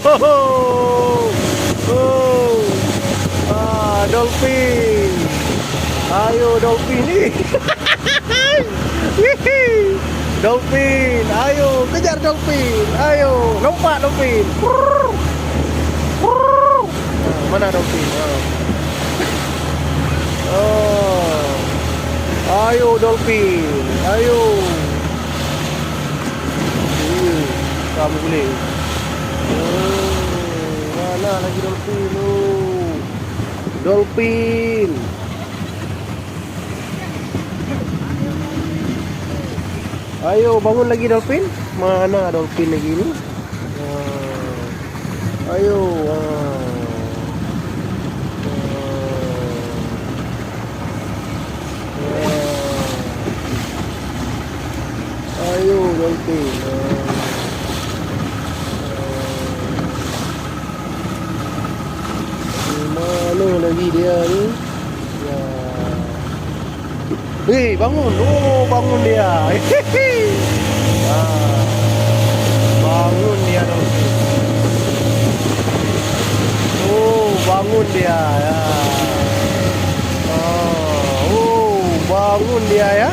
Oh. Dolphin. Ayo dolphin nih. Wih. Dolphin, ayo kejar dolphin. Ayo, lompat dolphin. Mana dolphin? Oh. Ayo dolphin, ayo. Kamu boleh. Mana lagi dolphin? Dolphin. Ayo bangun lagi dolphin. Mana dolphin lagi ini? Ayo. Ayo dolphin. Mana lagi dia ni? Ya. Hei, bangun. Oh, bangun dia. Bangun dia dolphin. Oh, bangun dia ya. Oh, bangun dia ya.